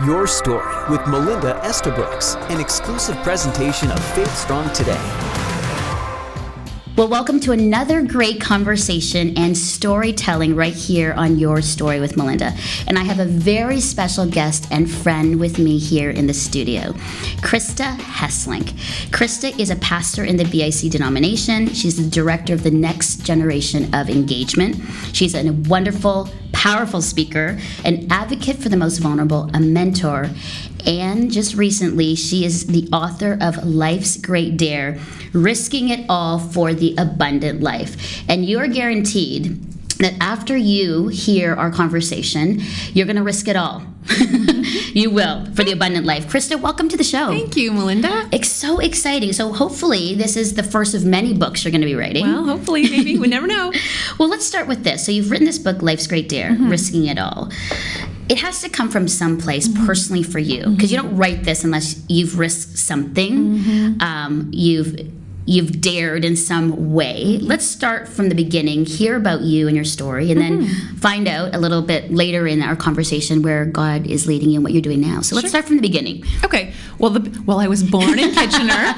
Your Story with Melinda Estabrooks, an exclusive presentation of Faith Strong Today. Well, welcome to another great conversation and storytelling right here on Your Story with Melinda. And I have a very special guest and friend with me here in the studio, Christa Hesselink. Christa is a pastor in the BIC denomination. She's the director of the Next Generation of Engagement. She's a wonderful, powerful speaker, an advocate for the most vulnerable, a mentor, and just recently, she is the author of Life's Great Dare, Risking It All for the Abundant Life. And you're guaranteed that after you hear our conversation, you're going to risk it all. You will, for the abundant life. Christa, welcome to the show. Thank you, Melinda. It's so exciting. So hopefully this is the first of many books you're going to be writing. Well, hopefully, maybe. We never know. Well, let's start with this. So you've written this book, Life's Great Dare, Risking It All. It has to come from someplace personally for you, because you don't write this unless you've risked something. You've dared in some way. Let's start from the beginning, hear about you and your story, and then find out a little bit later in our conversation where God is leading you and what you're doing now. So let's start from the beginning. Okay. Well, I was born in Kitchener.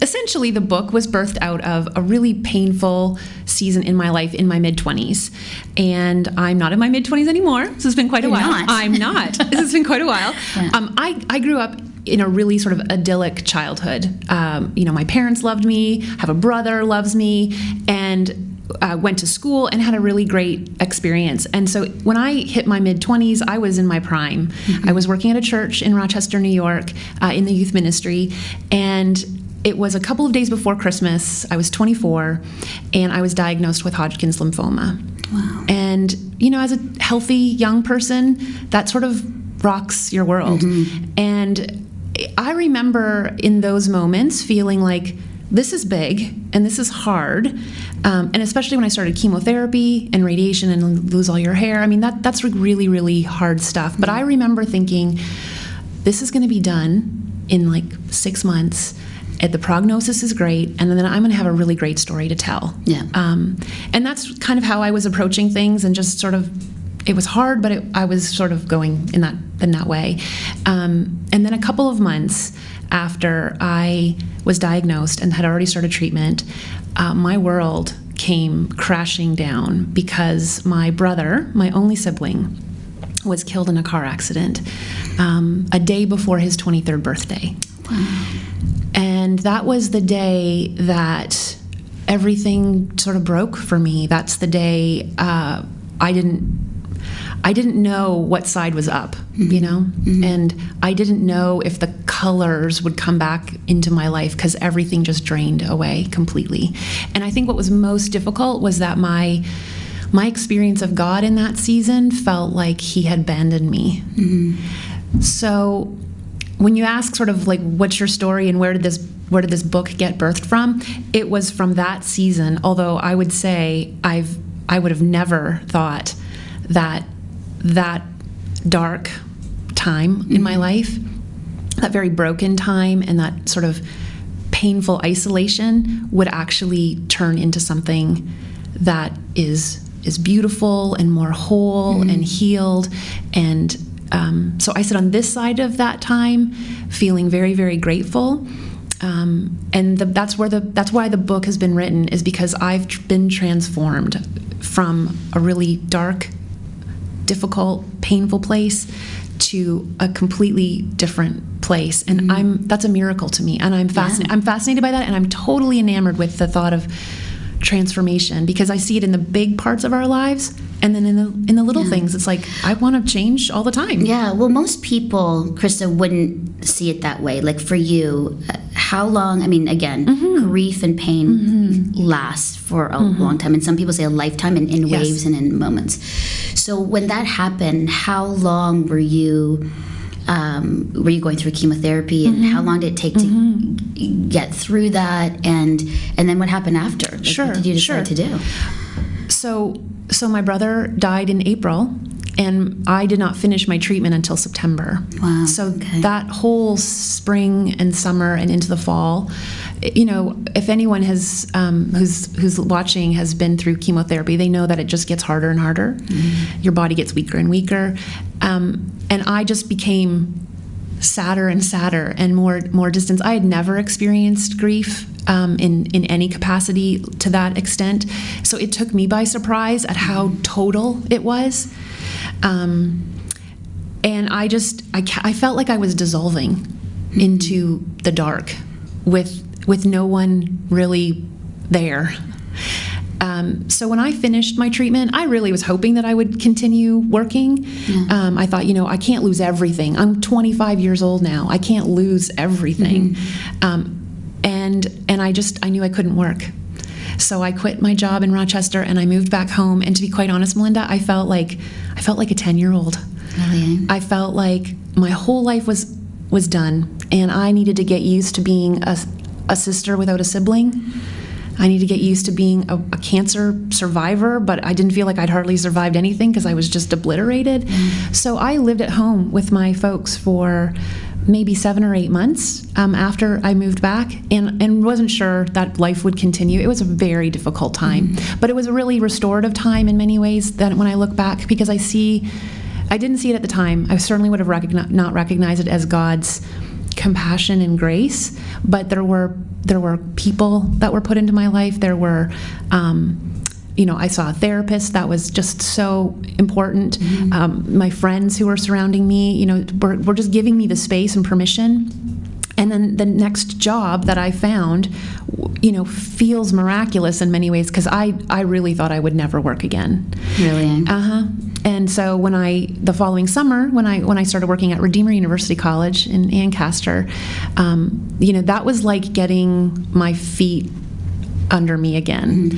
Essentially, the book was birthed out of a really painful season in my life in my mid-20s. And I'm not in my mid-20s anymore. So it's been quite a while. Not. I'm not. This has been quite a while. Yeah. I grew up in a really sort of idyllic childhood. My parents loved me, have a brother loves me, and went to school and had a really great experience. And so when I hit my mid-20s, I was in my prime. I was working at a church in Rochester, New York, in the youth ministry, and it was a couple of days before Christmas. I was 24, and I was diagnosed with Hodgkin's lymphoma. Wow. And, as a healthy young person, that sort of rocks your world. And I remember in those moments feeling like this is big and this is hard. And especially when I started chemotherapy and radiation and lose all your hair. I mean, that's really, really hard stuff. But I remember thinking, this is going to be done in like 6 months. The prognosis is great, and then I'm going to have a really great story to tell. Yeah. And that's kind of how I was approaching things, and just sort of, it was hard, but I was sort of going in that way. And then a couple of months after I was diagnosed and had already started treatment, my world came crashing down because my brother, my only sibling, was killed in a car accident a day before his 23rd birthday. Wow. And that was the day that everything sort of broke for me. That's the day I didn't know what side was up, and I didn't know if the colors would come back into my life because everything just drained away completely. And I think what was most difficult was that my experience of God in that season felt like He had abandoned me. So when you ask sort of like, what's your story and where did this book get birthed from? It was from that season, although I would say I would have never thought that dark time in my life, that very broken time and that sort of painful isolation would actually turn into something that is beautiful and more whole and healed. And so I sit on this side of that time feeling very, very grateful. And that's why the book has been written, is because I've been transformed from a really dark, difficult, painful place to a completely different place. And that's a miracle to me. And I'm fascinated by that, and I'm totally enamored with the thought of transformation, because I see it in the big parts of our lives, and then in the little things. It's like, I want to change all the time. Yeah, well, most people, Christa, wouldn't see it that way. Like for you, how long, again, grief and pain lasts for a long time, and some people say a lifetime, in waves and in moments. So when that happened, how long were you going through chemotherapy, and how long did it take to get through that, and then what happened after? Like, what did you decide to do? So my brother died in April, and I did not finish my treatment until September. Wow. So that whole spring and summer and into the fall, if anyone has who's watching has been through chemotherapy, they know that it just gets harder and harder. Your body gets weaker and weaker. And I just became sadder and sadder and more distant. I had never experienced grief in any capacity to that extent. So it took me by surprise at how total it was. And I felt like I was dissolving into the dark with no one really there. So when I finished my treatment, I really was hoping that I would continue working. Yeah. I thought, I can't lose everything. I'm 25 years old now. I can't lose everything. And I knew I couldn't work. So I quit my job in Rochester and I moved back home. And to be quite honest, Melinda, I felt like a 10-year-old. Really? I felt like my whole life was done, and I needed to get used to being a sister without a sibling. I needed to get used to being a cancer survivor, but I didn't feel like I'd hardly survived anything because I was just obliterated. So I lived at home with my folks for maybe 7 or 8 months after I moved back, and wasn't sure that life would continue. It was a very difficult time, but it was a really restorative time in many ways that when I look back, because I didn't see it at the time. I certainly would have not recognized it as God's compassion and grace, but there were people that were put into my life. There were, I saw a therapist that was just so important. My friends who were surrounding me, were just giving me the space and permission. And then the next job that I found, feels miraculous in many ways, because I really thought I would never work again. Really? And so the following summer, when I started working at Redeemer University College in Ancaster, that was like getting my feet under me again.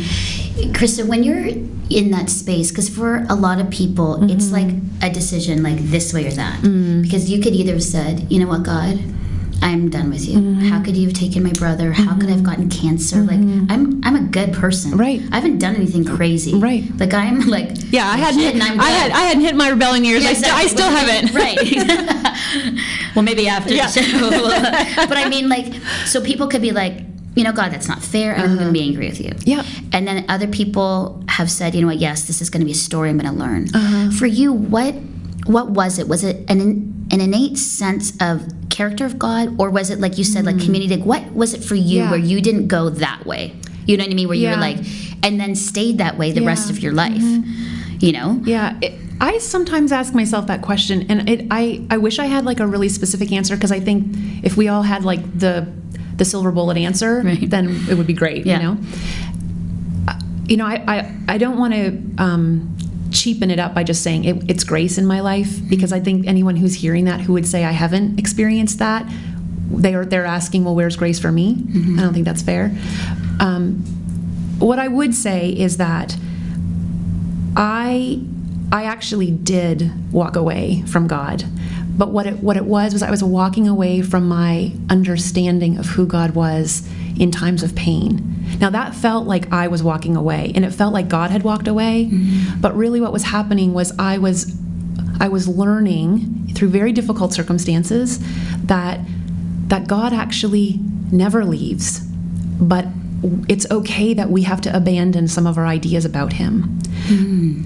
Christa, when you're in that space, because for a lot of people, it's like a decision, like this way or that. Because you could either have said, you know what, God, I'm done with you. How could you have taken my brother? How could I have gotten cancer? Like, I'm a good person. Right. I haven't done anything crazy. Right. Like, I'm like, yeah, I hadn't hit my rebellion years. Yeah, exactly. I still haven't. Right. Well, maybe after the show. But I mean, like, so people could be like, God, that's not fair. I'm going to be angry with you. Yeah. And then other people have said, you know what, yes, this is going to be a story I'm going to learn. For you, what was it? Was it an innate sense of character of God, or was it, like you said, like community? Like, what was it for you where you didn't go that way? You know what I mean? Where you were like, and then stayed that way the rest of your life. Yeah. I sometimes ask myself that question, and I wish I had like a really specific answer, because I think if we all had like the silver bullet answer, then it would be great. I don't want to cheapen it up by just saying it's grace in my life, because I think anyone who's hearing that who would say I haven't experienced that, they're asking, well, where's grace for me? I don't think that's fair. What I would say is that I actually did walk away from God, but what it was I was walking away from my understanding of who God was in times of pain. Now that felt like I was walking away, and it felt like God had walked away, but really what was happening was I was learning through very difficult circumstances that God actually never leaves, but it's okay that we have to abandon some of our ideas about him.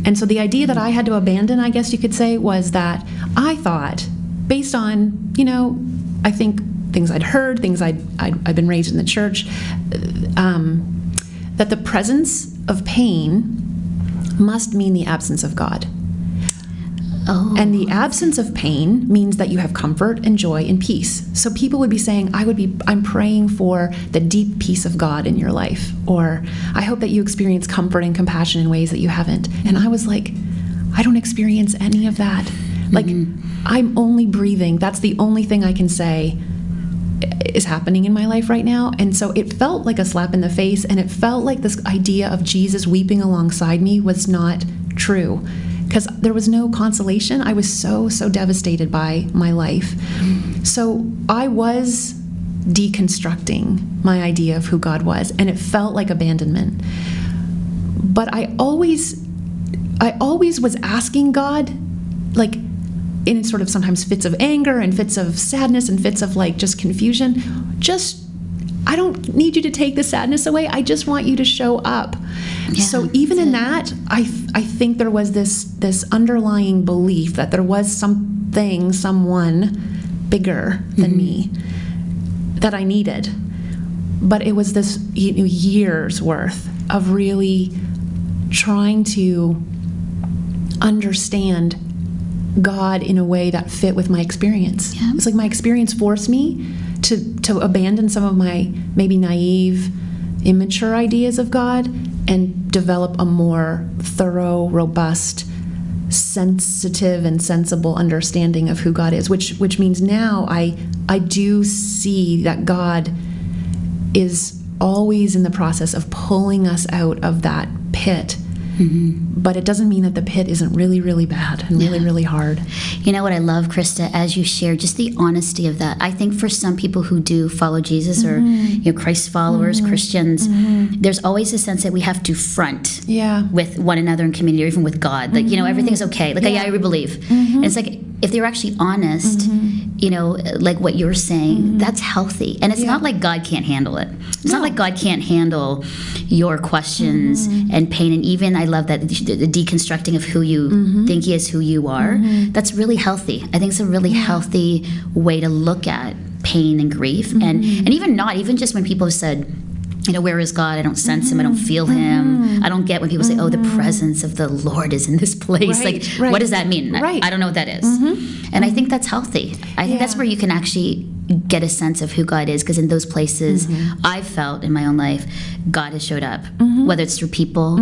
And so the idea that I had to abandon, I guess you could say, was that I thought, based on, I think things I'd heard, things I'd been raised in the church, that the presence of pain must mean the absence of God. And the absence of pain means that you have comfort and joy and peace. So people would be saying, I'm praying for the deep peace of God in your life, or I hope that you experience comfort and compassion in ways that you haven't. And I was like, I don't experience any of that. Like, I'm only breathing. That's the only thing I can say is happening in my life right now. And so it felt like a slap in the face, and it felt like this idea of Jesus weeping alongside me was not true, because there was no consolation. I was so devastated by my life. So I was deconstructing my idea of who God was, and it felt like abandonment. But I always was asking God, like, in sort of sometimes fits of anger and fits of sadness and fits of like just confusion, just I don't need you to take the sadness away. I just want you to show up. Yeah, so even in that, I think there was this underlying belief that there was someone bigger than me that I needed. But it was this years worth of really trying to understand God in a way that fit with my experience. Yeah. It's like my experience forced me to abandon some of my maybe naive, immature ideas of God and develop a more thorough, robust, sensitive and sensible understanding of who God is, which means now I do see that God is always in the process of pulling us out of that pit. But it doesn't mean that the pit isn't really, really bad and really, really hard. You know what I love, Christa, as you share, just the honesty of that. I think for some people who do follow Jesus or Christ followers, Christians, there's always a sense that we have to front with one another in community or even with God. Like, everything's okay. Like, I believe. And it's like, if they're actually honest, like what you're saying, that's healthy. And it's not like God can't handle it. It's not like God can't handle your questions and pain. And even, I love that, the deconstructing of who you think He is, who you are. That's really healthy. I think it's a really healthy way to look at pain and grief. And even just when people have said, where is God? I don't sense Him. I don't feel Him. I don't get when people say, oh, the presence of the Lord is in this place. What does that mean? I don't know what that is. And I think that's healthy. I think that's where you can actually get a sense of who God is, because in those places I've felt in my own life, God has showed up, whether it's through people,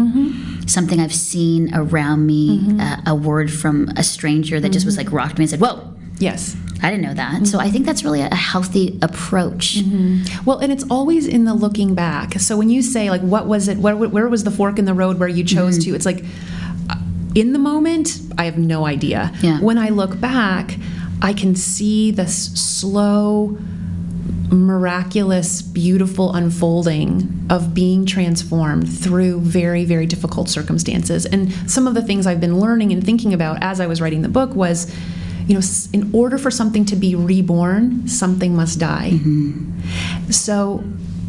something I've seen around me, a word from a stranger that just was like rocked me and said, whoa. Yes. I didn't know that. So I think that's really a healthy approach. Well, and it's always in the looking back. So when you say, like, what was it, where was the fork in the road where you chose to, it's like, in the moment, I have no idea. Yeah. When I look back, I can see this slow, miraculous, beautiful unfolding of being transformed through very, very difficult circumstances. And some of the things I've been learning and thinking about as I was writing the book was, in order for something to be reborn, something must die. So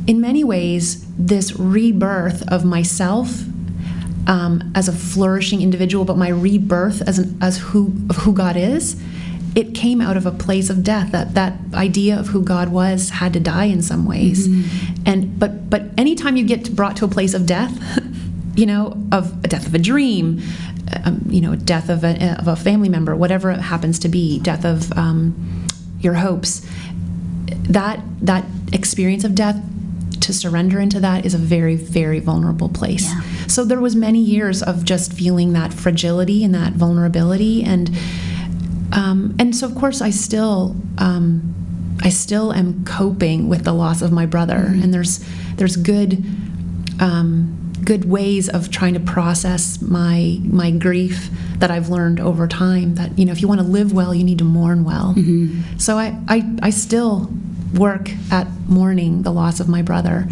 in many ways, this rebirth of myself as a flourishing individual, but my rebirth of who God is, it came out of a place of death. That idea of who God was had to die in some ways. And but anytime you get brought to a place of death, of a death of a dream, death of a family member, whatever it happens to be, death of your hopes, that experience of death, to surrender into that is a very, very vulnerable place. Yeah. So there was many years of just feeling that fragility and that vulnerability, and so of course I still am coping with the loss of my brother, and there's good ways of trying to process my grief that I've learned over time, that if you want to live well, you need to mourn well. So I still work at mourning the loss of my brother,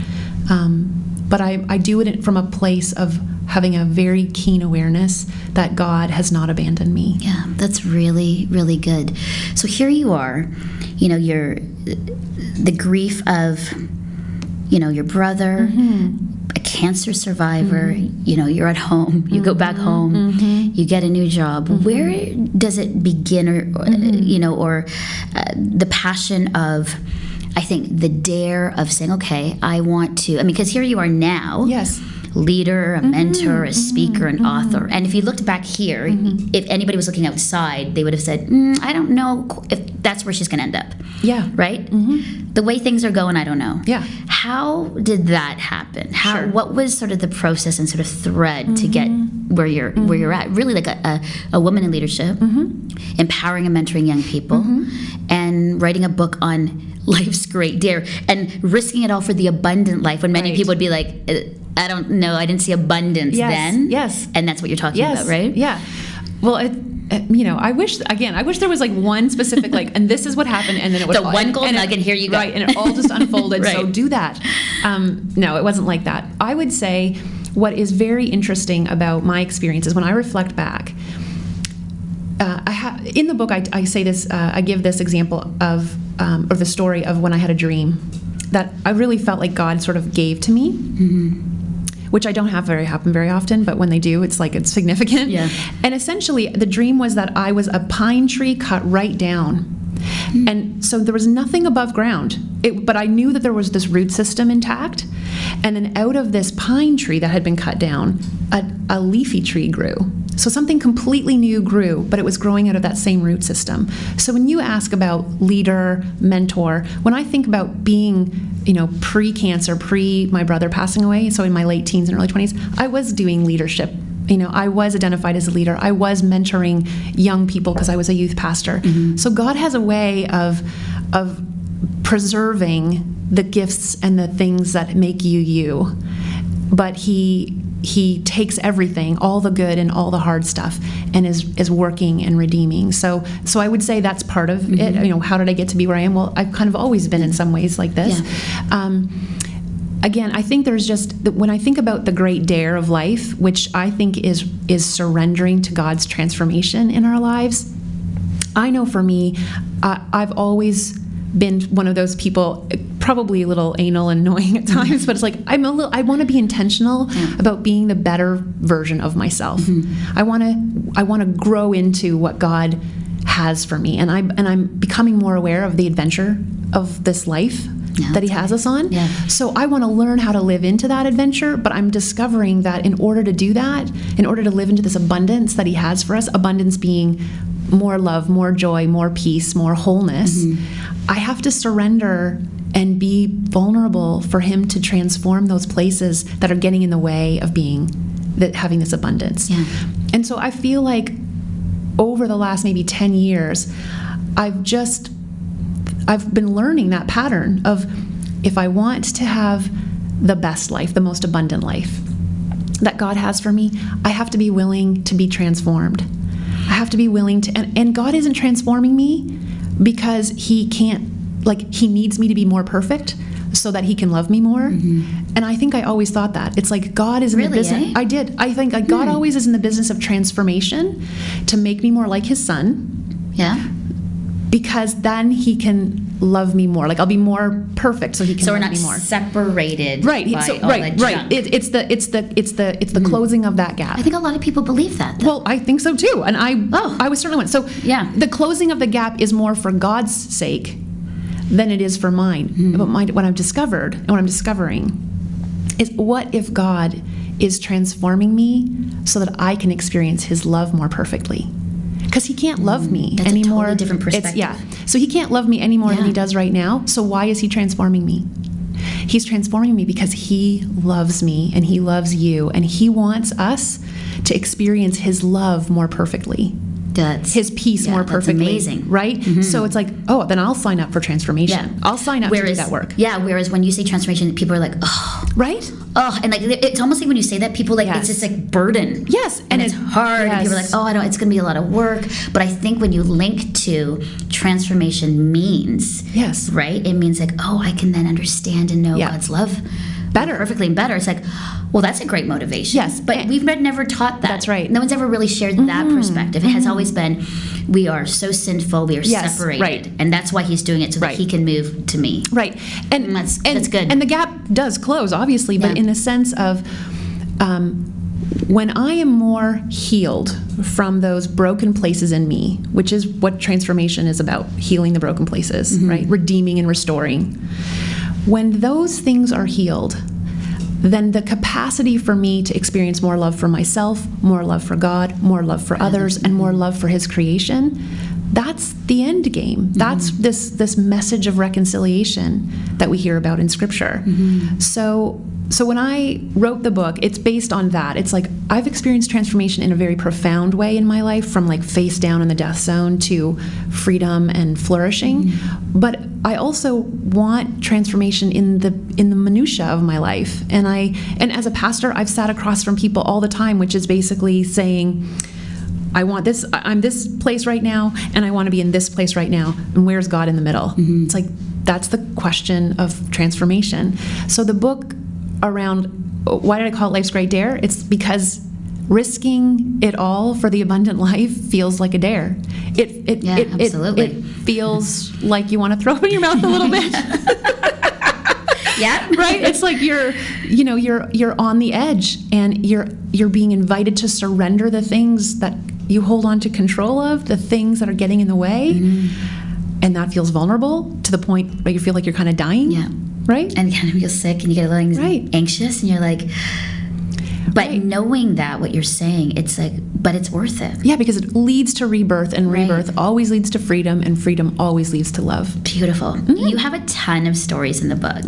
but I do it from a place of having a very keen awareness that God has not abandoned me. Yeah, that's really, really good. So here you are, you're the grief of your brother, a cancer survivor, you're at home, you go back home, you get a new job. Where does it begin, or the passion of, I think, the dare of saying, okay, I want to, because here you are now. Yes. Leader, a mentor, a speaker, an author. And if you looked back here, if anybody was looking outside, they would have said, I don't know if that's where she's going to end up. Yeah. Right? The way things are going, I don't know. Yeah. How did that happen? What was sort of the process and sort of thread to get where you're at? Really like a woman in leadership, empowering and mentoring young people, and writing a book on life's great dare and risking it all for the abundant life, when many people would be like, I don't know, I didn't see abundance then. Yes. And that's what you're talking about, right? Yeah. Well, I wish there was like one specific, and this is what happened, and then it was the one gold nugget, here you go. Right, and it all just unfolded, Right. So do that. No, it wasn't like that. I would say what is very interesting about my experiences when I reflect back, in the book I say this, I give this example of, or the story of when I had a dream that I really felt like God sort of gave to me. Which I don't have happen very often, but when they do, it's like it's significant. Yeah. And essentially, the dream was that I was a pine tree cut right down. And so there was nothing above ground. But I knew that there was this root system intact. And then out of this pine tree that had been cut down, a leafy tree grew. So something completely new grew, but it was growing out of that same root system. So when you ask about leader, mentor, when I think about being, pre-cancer, my brother passing away, so in my late teens and early 20s, I was doing leadership. I was identified as a leader. I was mentoring young people because I was a youth pastor. So God has a way of preserving the gifts and the things that make you. But he takes everything, all the good and all the hard stuff, and is working and redeeming. So I would say that's part of it. How did I get to be where I am? Well, I've kind of always been in some ways like this. Yeah. Again, I think there's when I think about the great dare of life, which I think is surrendering to God's transformation in our lives. I know for me, I've always been one of those people, probably a little anal and annoying at times, but it's like I want to be intentional about being the better version of myself. I want to grow into what God has for me, and I'm becoming more aware of the adventure of this life that he has us on. Yeah. So I want to learn how to live into that adventure, but I'm discovering that in order to do that, in order to live into this abundance that he has for us, abundance being more love, more joy, more peace, more wholeness, I have to surrender and be vulnerable for him to transform those places that are getting in the way of having this abundance. Yeah. And so I feel like over the last maybe 10 years, I've been learning that pattern of, if I want to have the best life, the most abundant life that God has for me, I have to be willing to be transformed. I have to be willing to, and God isn't transforming me because he needs me to be more perfect so that he can love me more. And I think I always thought that. It's like God is in the business. I did. I think like God always is in the business of transformation to make me more like his son. Yeah. Because then he can love me more. Like I'll be more perfect, so he can love me more. So we're not separated. Right. By all that junk. It's the closing of that gap. I think a lot of people believe that, though. Well, I think so too, and I was certainly one. So the closing of the gap is more for God's sake than it is for mine. But what I've discovered and what I'm discovering is, what if God is transforming me so that I can experience his love more perfectly? Because he can't love me That's anymore. A totally different perspective. So he can't love me any more than he does right now. So why is he transforming me? He's transforming me because he loves me and he loves you, and he wants us to experience his love more perfectly. His peace more perfectly. That's amazing. Right? So it's like, oh, then I'll sign up for transformation. Yeah. I'll sign up to do that work. Yeah, whereas when you say transformation, people are like, oh. Right? Oh, and like it's almost like when you say that, people like it's just like burden. Yes. And it's hard. And people are like, oh, I don't, it's going to be a lot of work. But I think when you link to transformation means, right? It means like, oh, I can then understand and know God's love better, perfectly and better. It's like, well, that's a great motivation. Yes. But we've never taught that. That's right. No one's ever really shared that perspective. It has always been, we are so sinful, we are separated. Right. And that's why he's doing it, so that he can move to me. Right. And that's good. And the gap does close, obviously, but in the sense of when I am more healed from those broken places in me, which is what transformation is about, healing the broken places, right? Redeeming and restoring. When those things are healed, then the capacity for me to experience more love for myself, more love for God, more love for others, and more love for his creation, that's the end game. That's this message of reconciliation that we hear about in Scripture. So when I wrote the book, it's based on that. It's like I've experienced transformation in a very profound way in my life, from like face down in the death zone to freedom and flourishing. But I also want transformation in the minutia of my life. And as a pastor, I've sat across from people all the time, which is basically saying, I want this, I'm this place right now, and I want to be in this place right now. And where's God in the middle? It's like, that's the question of transformation. So the book around, why did I call it Life's Great Dare? It's because risking it all for the abundant life feels like a dare. Absolutely. It feels like you want to throw up in your mouth a little bit. Yeah. Right? It's like you're on the edge, and you're being invited to surrender the things that you hold on to control of, the things that are getting in the way. And that feels vulnerable to the point where you feel like you're kind of dying. Yeah. Right? And you kind of feel sick and you get a little anxious, and you're like, but knowing that, what you're saying, it's like, but it's worth it. Yeah, because it leads to rebirth, and rebirth always leads to freedom, and freedom always leads to love. Beautiful. You have a ton of stories in the book.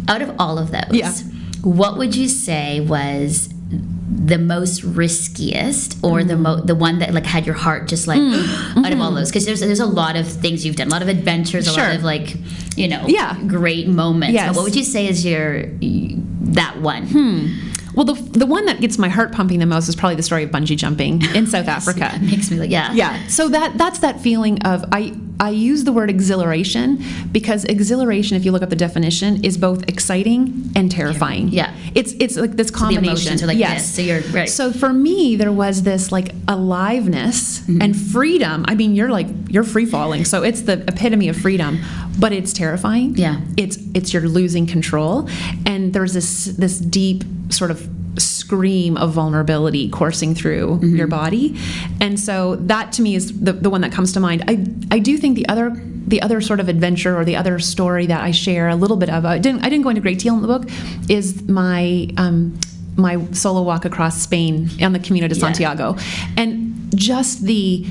Out of all of those, what would you say was the most riskiest, or the one that like had your heart just like out of all those? Because there's a lot of things you've done, a lot of adventures, a lot of like, great moments. Yes. But what would you say is that one? Well, the one that gets my heart pumping the most is probably the story of bungee jumping in South Africa. That makes me like, Yeah. So that's that feeling of, I use the word exhilaration because exhilaration, if you look up the definition, is both exciting and terrifying. Yeah. It's like this combination. The emotions are like this. So you're right. So for me, there was this like aliveness and freedom. I mean, you're free falling. So it's the epitome of freedom, but it's terrifying. Yeah. It's you're losing control. And there's this deep sort of scream of vulnerability coursing through your body. And so that to me is the one that comes to mind. I do think the other sort of adventure, or the other story that I share a little bit of, I didn't go into great deal in the book, is my my solo walk across Spain on the Camino de Santiago. And just the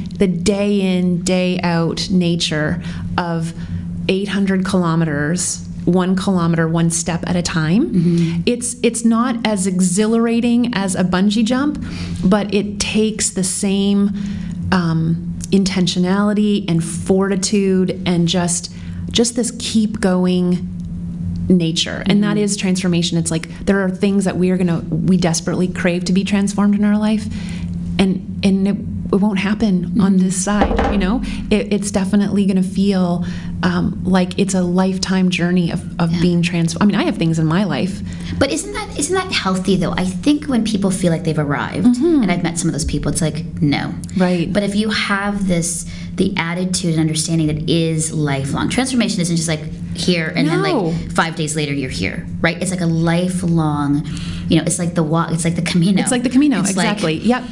day in, day out nature of 800 kilometers, 1 kilometer, 1 step at a time. It's not as exhilarating as a bungee jump, but it takes the same intentionality and fortitude and just this keep going nature. And that is transformation. It's like there are things that we desperately crave to be transformed in our life, and it won't happen on this side. It's definitely going to feel like it's a lifetime journey of being transformed. I mean, I have things in my life, but isn't that healthy though? I think when people feel like they've arrived, and I've met some of those people, it's like no, right? But if you have the attitude and understanding that is lifelong, transformation isn't just like here and then like 5 days later you're here, right? It's like a lifelong. It's like the walk. It's like the Camino. It's like the Camino. It's exactly. Like,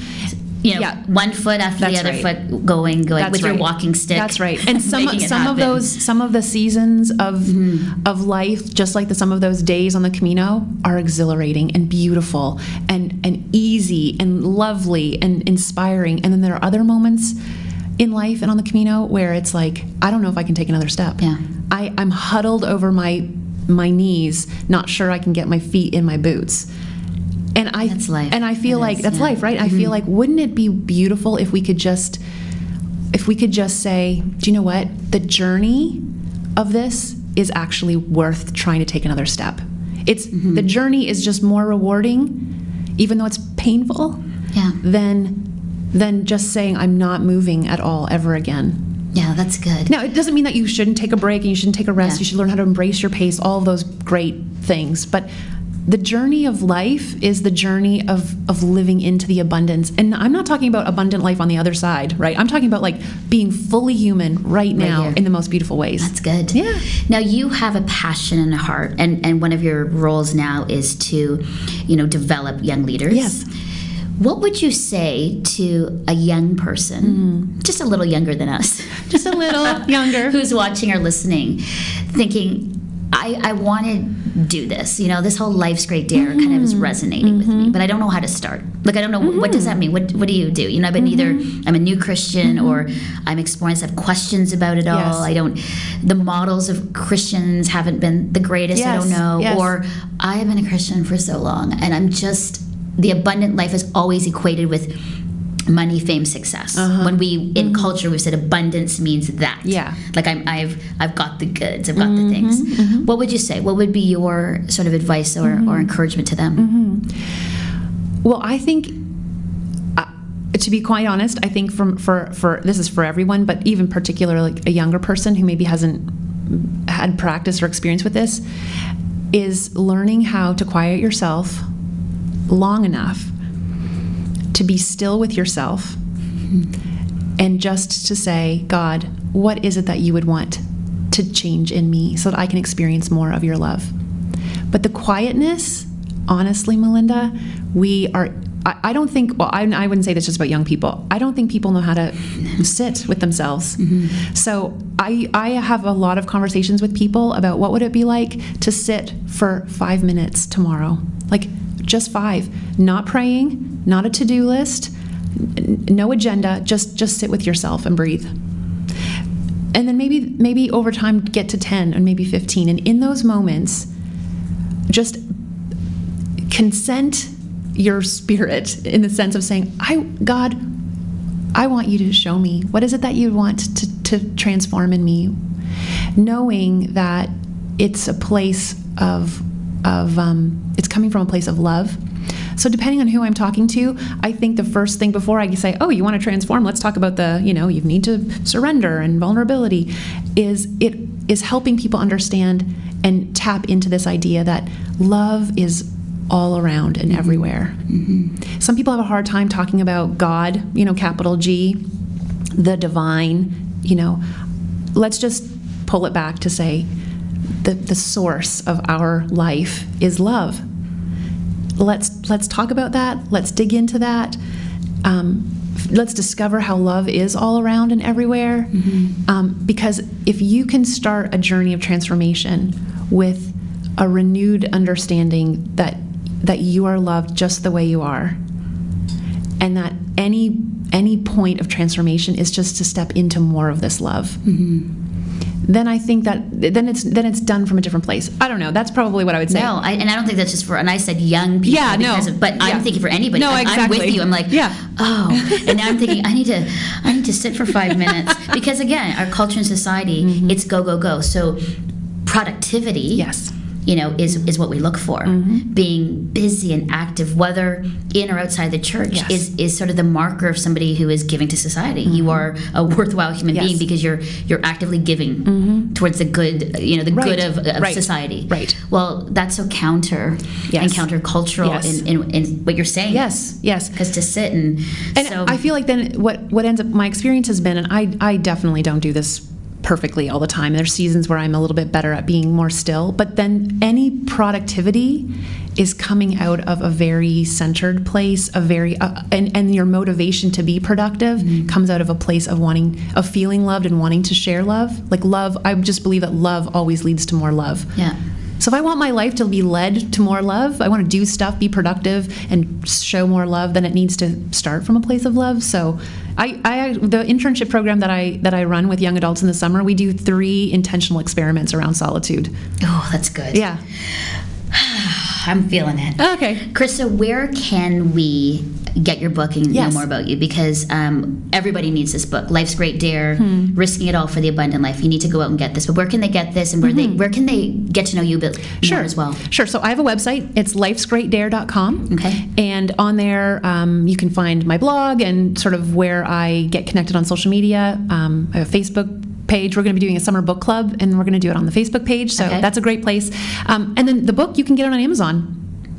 one foot after the other foot going That's with right. your walking stick. That's right. And some of the seasons of life, just like some of those days on the Camino, are exhilarating and beautiful and easy and lovely and inspiring. And then there are other moments in life and on the Camino where it's like, I don't know if I can take another step. Yeah. I'm huddled over my knees, not sure I can get my feet in my boots. And that's life. And I feel like that's life, right? I feel like, wouldn't it be beautiful if we could just say, do you know what? The journey of this is actually worth trying to take another step. It's the journey is just more rewarding, even though it's painful. Yeah. Than just saying I'm not moving at all ever again. Yeah, that's good. Now, it doesn't mean that you shouldn't take a break and you shouldn't take a rest. Yeah. You should learn how to embrace your pace, all of those great things. But the journey of life is the journey of living into the abundance. And I'm not talking about abundant life on the other side, right? I'm talking about like being fully human right now here. In the most beautiful ways. That's good. Yeah. Now you have a passion and a heart, and one of your roles now is to, develop young leaders. Yes. What would you say to a young person, just a little younger than us, Just a little younger. who's watching or listening, thinking, I want to do this. This whole life's great dare kind of is resonating with me, but I don't know how to start. Like, I don't know, what does that mean? What do you do? I've been either I'm a new Christian or I'm exploring, I have questions about it all. The models of Christians haven't been the greatest. I don't know. Yes. Or I have been a Christian for so long, and I'm just, the abundant life is always equated with money, fame, success. When we in culture we've said abundance means that. Yeah. Like I've got the goods, I've got the things. What would you say? What would be your sort of advice or encouragement to them? Well, I think, to be quite honest, I think for this is for everyone, but even particularly like a younger person who maybe hasn't had practice or experience with this, is learning how to quiet yourself long enough to be still with yourself and just to say, God, what is it that you would want to change in me so that I can experience more of your love? But the quietness, honestly, Melinda, I don't think, well, I wouldn't say this just about young people. I don't think people know how to sit with themselves. So I have a lot of conversations with people about what would it be like to sit for 5 minutes tomorrow. Like just 5, not praying, not a to-do list, no agenda, just sit with yourself and breathe. And then maybe over time get to 10 and maybe 15. And in those moments, just consent your spirit in the sense of saying, God, I want you to show me. What is it that you want to transform in me? Knowing that it's a place of it's coming from a place of love. So depending on who I'm talking to, I think the first thing before I say, oh, you want to transform, let's talk about you need to surrender and vulnerability, is helping people understand and tap into this idea that love is all around and everywhere. Some people have a hard time talking about God, capital G, the divine, let's just pull it back to say the source of our life is love. Let's talk about that. Let's dig into that. Let's discover how love is all around and everywhere. Because if you can start a journey of transformation with a renewed understanding that you are loved just the way you are, and that any point of transformation is just to step into more of this love, then I think that then it's done from a different place. I don't know. That's probably what I would say. No, I don't think that's just for. And I said young people. Yeah, no. I'm thinking for anybody. No, exactly. I'm with you. I'm like, oh, and now I'm thinking I need to sit for 5 minutes because again, our culture and society, it's go go go. So productivity. Yes. Is what we look for. Being busy and active, whether in or outside the church, is sort of the marker of somebody who is giving to society. You are a worthwhile human being because you're actively giving towards the good, good of society. Right. Well, that's so counter and countercultural in what you're saying. Yes. Because to sit and so I feel like then what ends up my experience has been, and I definitely don't do this perfectly all the time. There's seasons where I'm a little bit better at being more still, but then any productivity is coming out of a very centered place, and your motivation to be productive comes out of a place of feeling loved and wanting to share love. Like love, I just believe that love always leads to more love. Yeah. So if I want my life to be led to more love, I want to do stuff, be productive, and show more love, then it needs to start from a place of love. So the internship program that I run with young adults in the summer, we do 3 intentional experiments around solitude. Oh, that's good. Yeah. I'm feeling it. Okay. Christa, where can we get your book and know more about you? Because everybody needs this book, Life's Great Dare, Risking It All for the Abundant Life. You need to go out and get this. But where can they get this, and where can they get to know you a bit more as well? Sure. So I have a website. It's lifesgreatdare.com. Okay. And on there, you can find my blog and sort of where I get connected on social media. I have a Facebook page. We're going to be doing a summer book club, and we're going to do it on the Facebook page. So that's a great place. And then the book, you can get it on Amazon.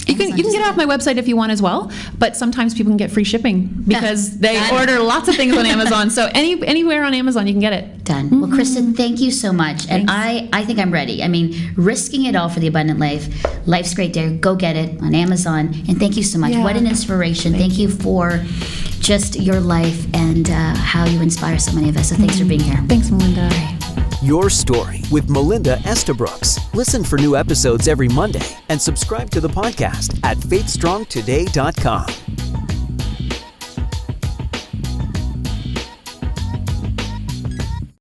You can get it off my website if you want as well, but sometimes people can get free shipping because they order lots of things on Amazon. So anywhere on Amazon you can get it. Done. Well, Christa, thank you so much. And I think I'm ready. I mean, Risking It All for the Abundant Life, Life's Great Dare, go get it on Amazon. And thank you so much. What an inspiration. Thank you for just your life and how you inspire so many of us. So thanks for being here. Thanks, Melinda. Your Story with Melinda Estabrooks. Listen for new episodes every Monday and subscribe to the podcast at faithstrongtoday.com.